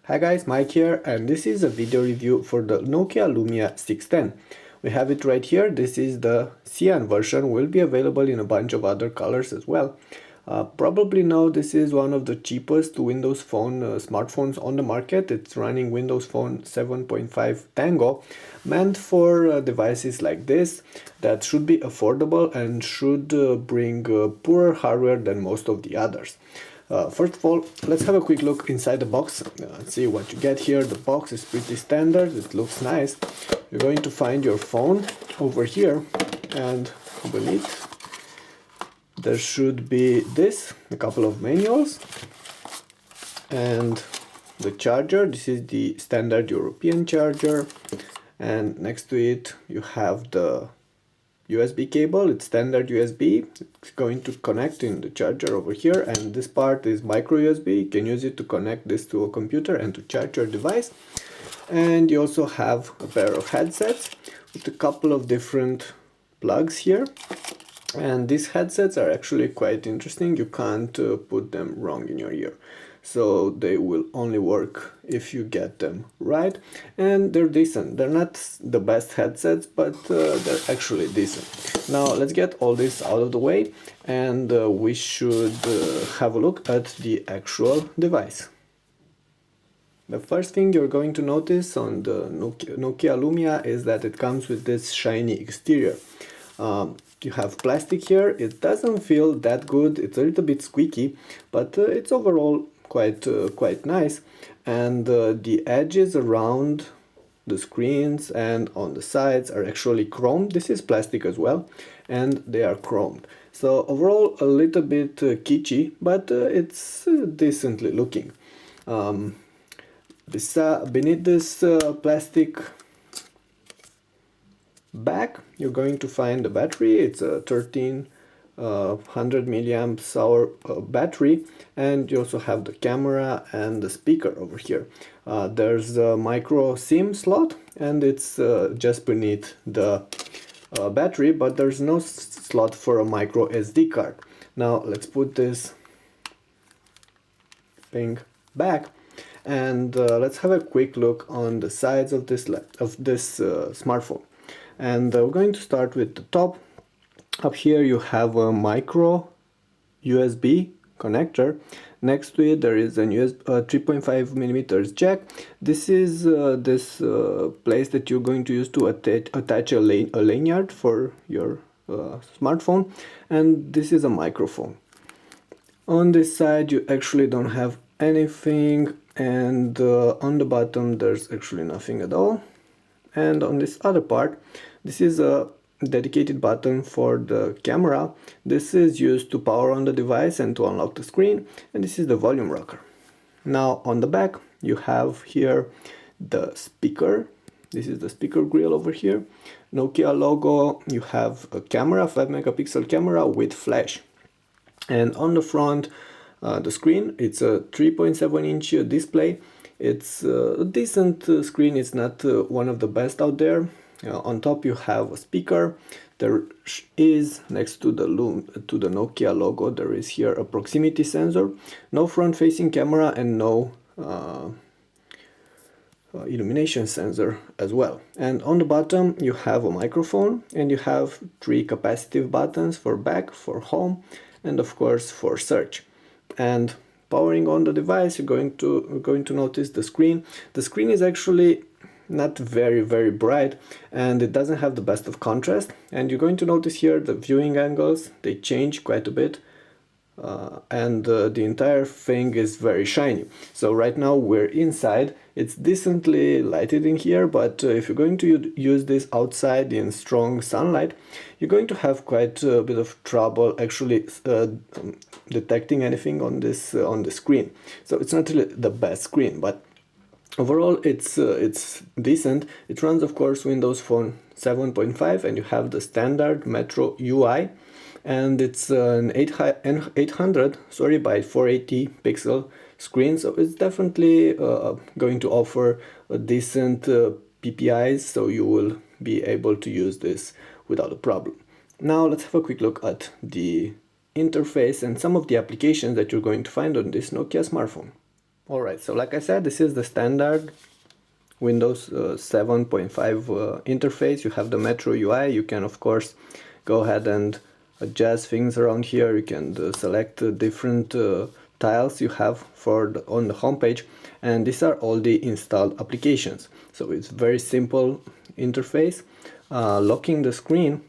Hi guys, Mike here, and this is a video review for the Nokia Lumia 610. We have it right here. This is the cyan version, will be available in a bunch of other colors as well. Probably know this is one of the cheapest Windows Phone smartphones on the market. It's running Windows Phone 7.5 Tango, meant for devices like this that should be affordable and should bring poorer hardware than most of the others. First of all, let's have a quick look inside the box and see what you get here. The box is pretty standard, it looks nice. You're going to find your phone over here, and beneath there should be a couple of manuals, and the charger. This is the standard European charger, and next to it you have the USB cable. It's standard USB. It's going to connect in the charger over here, and this part is micro USB. You can use it to connect this to a computer and to charge your device. And you also have a pair of headsets with a couple of different plugs here, and these headsets are actually quite interesting. You can't put them wrong in your ear, so they will only work if you get them right, and they're decent. They're not the best headsets, but they're actually decent. Now let's get all this out of the way, and we should have a look at the actual device. The first thing you're going to notice on the Nokia Lumia is that it comes with this shiny exterior. You have plastic here. It doesn't feel that good. It's a little bit squeaky, but it's overall quite nice. And the edges around the screens and on the sides are actually chromed. This is plastic as well, and they are chromed. So overall a little bit kitschy, but it's decently looking. Beneath this plastic back, you're going to find the battery. It's a 1300 milliamps hour battery, and you also have the camera and the speaker over here. There's a micro SIM slot, and it's just beneath the battery, but there's no slot for a micro SD card. Now let's put this thing back, and let's have a quick look on the sides of this smartphone. And we're going to start with the top. Up here you have a micro USB connector. Next to it there is a 3.5 millimeters jack. This is this place that you're going to use to attach a lanyard for your smartphone, and this is a microphone. On this side you actually don't have anything, and on the bottom there's actually nothing at all. And on this other part, this is a dedicated button for the camera. This is used to power on the device and to unlock the screen, and this is the volume rocker. Now on the back you have here the speaker. This is the speaker grill over here. Nokia logo. You have a camera, 5 megapixel camera with flash. And on the front, the screen, it's a 3.7-inch display. It's a decent screen. It's not one of the best out there. On top you have a speaker. There is, next to the Nokia logo, there is here a proximity sensor. No front-facing camera and no illumination sensor as well. And on the bottom you have a microphone, and you have 3 capacitive buttons for back, for home, and of course for search. And powering on the device, you're going to notice the screen. The screen is actually not very bright, and it doesn't have the best of contrast. And you're going to notice here the viewing angles, they change quite a bit, and the entire thing is very shiny. So right now we're inside. It's decently lighted in here, but if you're going to use this outside in strong sunlight, you're going to have quite a bit of trouble actually detecting anything on the screen. So it's not really the best screen, but overall it's decent. It runs, of course, Windows Phone 7.5, and you have the standard Metro UI, and it's an 800 by 480 pixel screen, so it's definitely going to offer a decent PPIs, so you will be able to use this without a problem. Now let's have a quick look at the interface and some of the applications that you're going to find on this Nokia smartphone. Alright, so like I said, this is the standard Windows 7.5 interface. You have the Metro UI. You can of course go ahead and adjust things around here. You can select different tiles you have on the home page, and these are all the installed applications. So it's very simple interface. Locking the screen,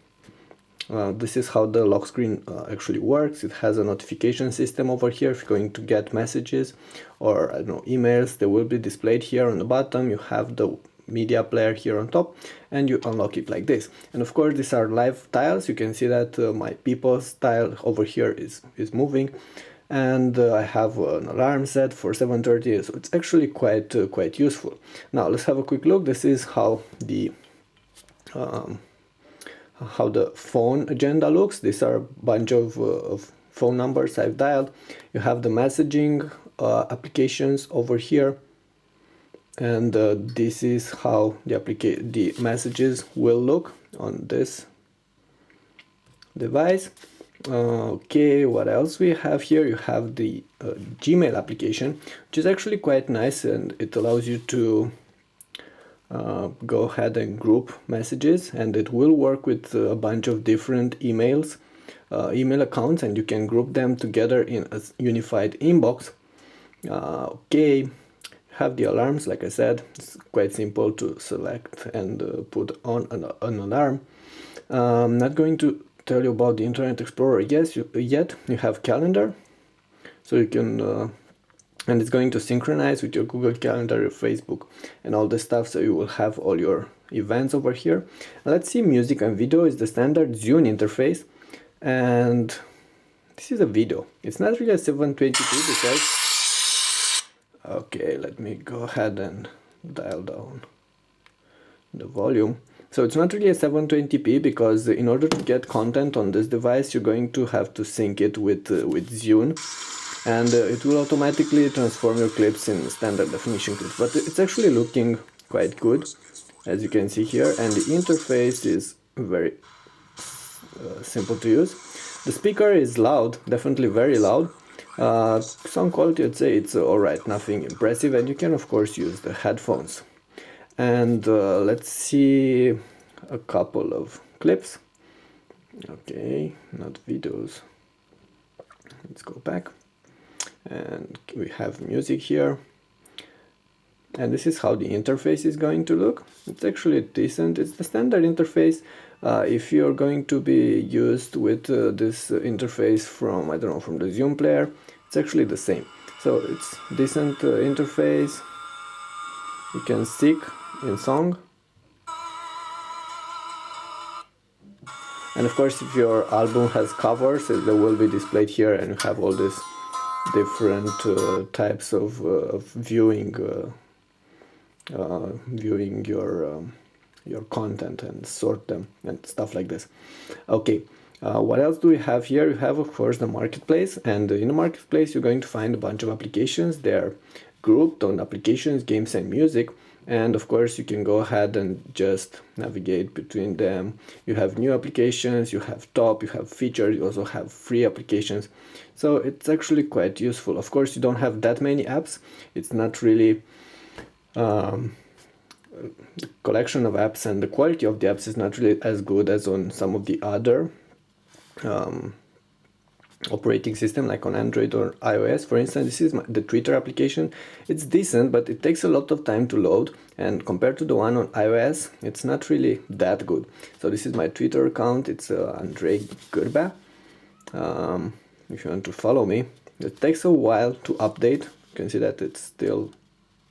this is how the lock screen actually works. It has a notification system over here. If you're going to get messages or I don't know, emails, they will be displayed here on the bottom. You have the media player here on top, and you unlock it like this. And of course these are live tiles. You can see that my people's tile over here is moving, and I have an alarm set for 7:30, so it's actually quite useful. Now let's have a quick look. This is how the phone agenda looks. These are a bunch of phone numbers I've dialed. You have the messaging applications over here, and this is how the messages will look on this device. Okay, what else we have here? You have the Gmail application, which is actually quite nice, and it allows you to go ahead and group messages, and it will work with a bunch of different email accounts, and you can group them together in a unified inbox. Okay, have the alarms. Like I said, it's quite simple to select and put on an alarm. I'm not going to tell you about the Internet Explorer yet. You have calendar, so you can and it's going to synchronize with your Google Calendar, your Facebook, and all this stuff, so you will have all your events over here. Let's see, music and video is the standard Zune interface, and this is a video. It's not really a 720p because... Okay, let me go ahead and dial down the volume. So it's not really a 720p because in order to get content on this device, you're going to have to sync it with Zune, and it will automatically transform your clips in standard definition clips. But it's actually looking quite good, as you can see here, and the interface is very simple to use. The speaker is loud, definitely very loud. Sound quality, I'd say it's alright, nothing impressive, and you can of course use the headphones. And let's see a couple of clips. Okay, not videos. Let's go back. And we have music here, and this is how the interface is going to look. It's actually decent. It's the standard interface. If you're going to be used with this interface from, I don't know, from the Zoom player, it's actually the same. So it's decent interface. You can stick in song, and of course if your album has covers, they will be displayed here, and you have all this different types of viewing your content and sort them and stuff like this. Okay, what else do we have here? You have of course the marketplace, and in the marketplace you're going to find a bunch of applications. They're grouped on applications, games and music, and of course you can go ahead and just navigate between them. You have new applications, you have top, you have featured, you also have free applications. So it's actually quite useful. Of course you don't have that many apps. It's not really the collection of apps, and the quality of the apps is not really as good as on some of the other operating system, like on Android or iOS. For instance, this is the Twitter application. It's decent, but it takes a lot of time to load, and compared to the one on iOS, it's not really that good. So this is my Twitter account. It's Andrei Gurba. If you want to follow me, it takes a while to update. You can see that it's still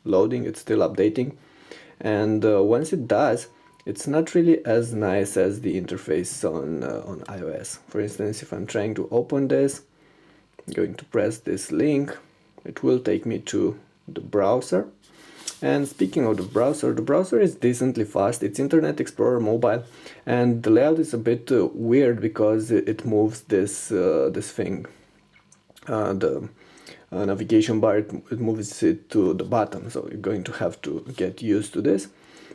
loading, it's still updating, and once it does, it's not really as nice as the interface on iOS. For instance, if I'm trying to open this, I'm going to press this link, it will take me to the browser. And speaking of the browser is decently fast. It's Internet Explorer Mobile, and the layout is a bit weird because it moves this thing, the navigation bar, it moves it to the bottom, so you're going to have to get used to this.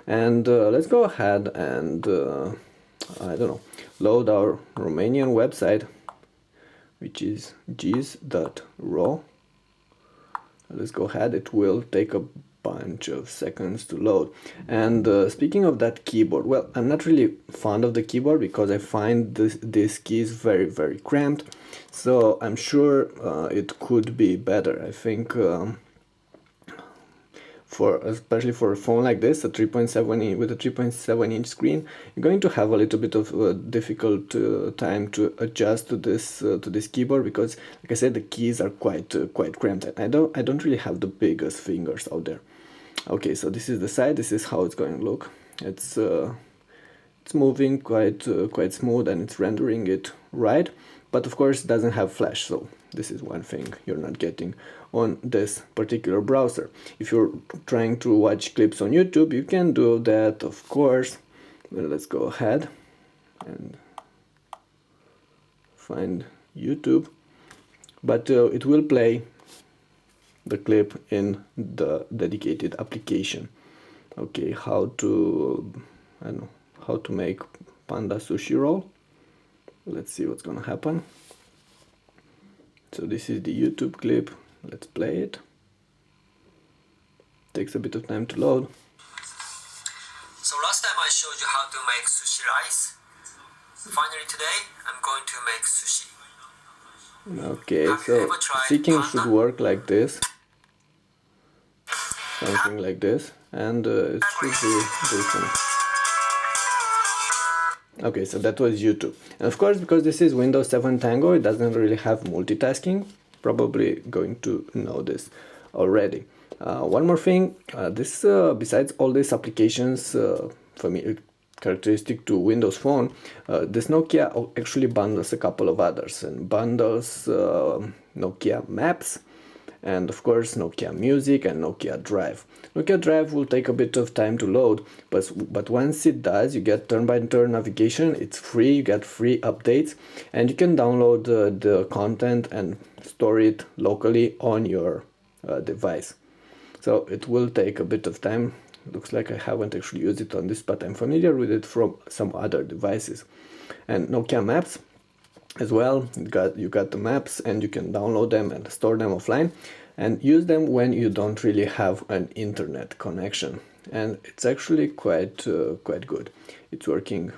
And let's go ahead and I don't know, load our Romanian website, which is gis.ro. let's go ahead. It will take a bunch of seconds to load. And speaking of that keyboard, well, I'm not really fond of the keyboard because I find this keys very cramped, so I'm sure it could be better. I think especially for a phone like this, a 3.7 inch, with a 3.7-inch screen, you're going to have a little bit of a difficult time to adjust to this keyboard, because, like I said, the keys are quite cramped. I don't really have the biggest fingers out there. Okay, so this is the side. This is how it's going to look. It's moving quite smooth, and it's rendering it right. But of course, it doesn't have flash, so this is one thing you're not getting on this particular browser. If you're trying to watch clips on YouTube, you can do that, of course. Well, let's go ahead and find YouTube, but it will play the clip in the dedicated application. Okay, how to make panda sushi roll. Let's see what's gonna happen. So this is the YouTube clip. Let's play it. Takes a bit of time to load. So last time I showed you how to make sushi rice. Finally today I'm going to make sushi. Okay, so seeking should work like this. Something like this, and it should be decent. Okay, so that was YouTube. And of course, because this is Windows 7 Tango, it doesn't really have multitasking. Probably going to know this already. One more thing, this besides all these applications characteristic to Windows Phone, this Nokia actually bundles a couple of others, and bundles Nokia Maps, and of course Nokia Music and Nokia Drive. Nokia Drive will take a bit of time to load, but once it does, you get turn-by-turn navigation. It's free, you get free updates, and you can download the content and store it locally on your device. So it will take a bit of time. Looks like I haven't actually used it on this, but I'm familiar with it from some other devices. And Nokia Maps as well, you got the maps, and you can download them and store them offline and use them when you don't really have an internet connection. And it's actually quite good. It's working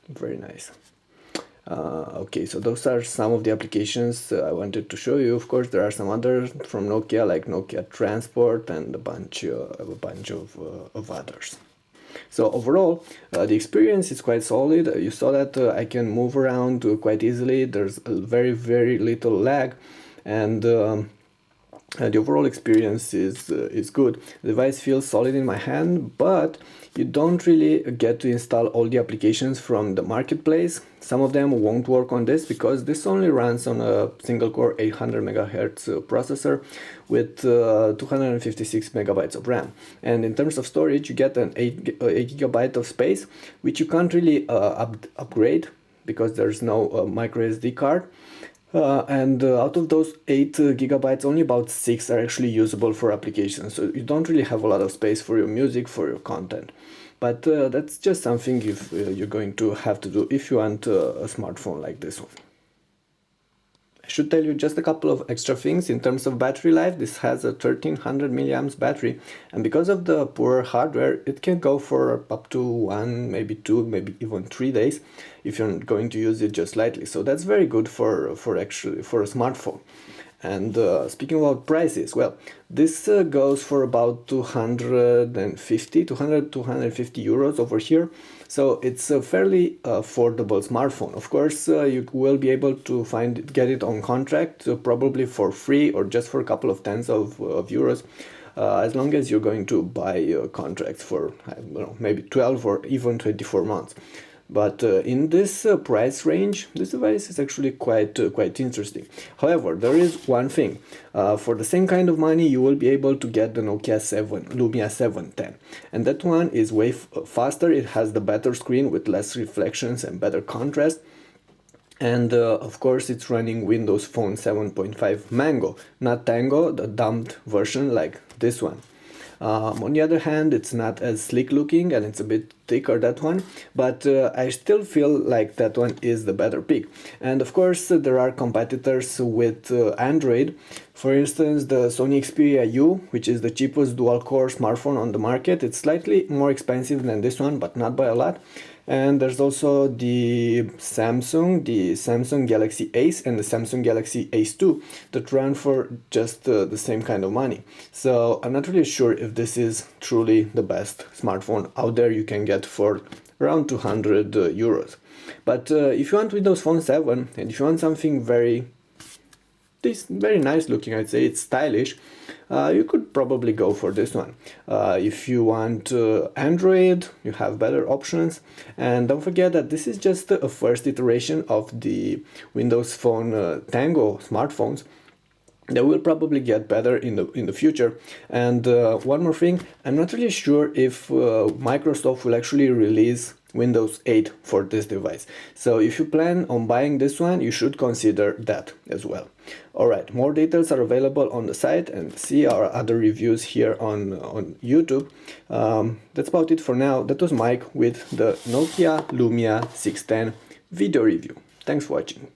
very nice. Okay, so those are some of the applications I wanted to show you. Of course, there are some others from Nokia, like Nokia Transport, and a bunch of others. So overall, the experience is quite solid. You saw that I can move around quite easily. There's very little lag, and the overall experience is good. The device feels solid in my hand, but you don't really get to install all the applications from the marketplace. Some of them won't work on this because this only runs on a single core 800 megahertz processor with 256 megabytes of RAM. And in terms of storage, you get an 8 gigabyte of space, which you can't really upgrade because there's no micro SD card. And out of those 8 gigabytes, only about 6 are actually usable for applications. So you don't really have a lot of space for your music, for your content. But that's just something you're going to have to do if you want a smartphone like this one. I should tell you just a couple of extra things in terms of battery life. This has a 1300 milliamps battery, and because of the poor hardware, it can go for up to 1, maybe 2, maybe even 3 days if you're going to use it just lightly. So that's very good for a smartphone. And speaking about prices, well, this goes for about 250 euros over here. So it's a fairly affordable smartphone. Of course, you will be able to get it on contract, probably for free or just for a couple of tens of euros, as long as you're going to buy contracts for, I don't know, maybe 12 or even 24 months. But in this price range, this device is actually quite interesting. However, there is one thing. For the same kind of money, you will be able to get the Nokia Lumia 710. And that one is way faster. It has the better screen with less reflections and better contrast. And of course, it's running Windows Phone 7.5 Mango, not Tango, the dumbed version like this one. On the other hand, it's not as sleek looking and it's a bit thicker, that one, but I still feel like that one is the better pick. And of course there are competitors with Android. For instance, the Sony Xperia U, which is the cheapest dual-core smartphone on the market. It's slightly more expensive than this one, but not by a lot. And there's also the Samsung Galaxy Ace and the Samsung Galaxy Ace 2 that run for just the same kind of money. So I'm not really sure if this is truly the best smartphone out there you can get for around 200 euros. But if you want Windows Phone 7 and if you want something very nice looking, I'd say it's stylish, you could probably go for this one. If you want Android, you have better options. And don't forget that this is just a first iteration of the Windows Phone Tango smartphones. They will probably get better in the future. And one more thing, I'm not really sure if Microsoft will actually release Windows 8 for this device. So if you plan on buying this one, you should consider that as well. Alright, more details are available on the site, and see our other reviews here on YouTube. That's about it for now. That was Mike with the Nokia Lumia 610 video review. Thanks for watching.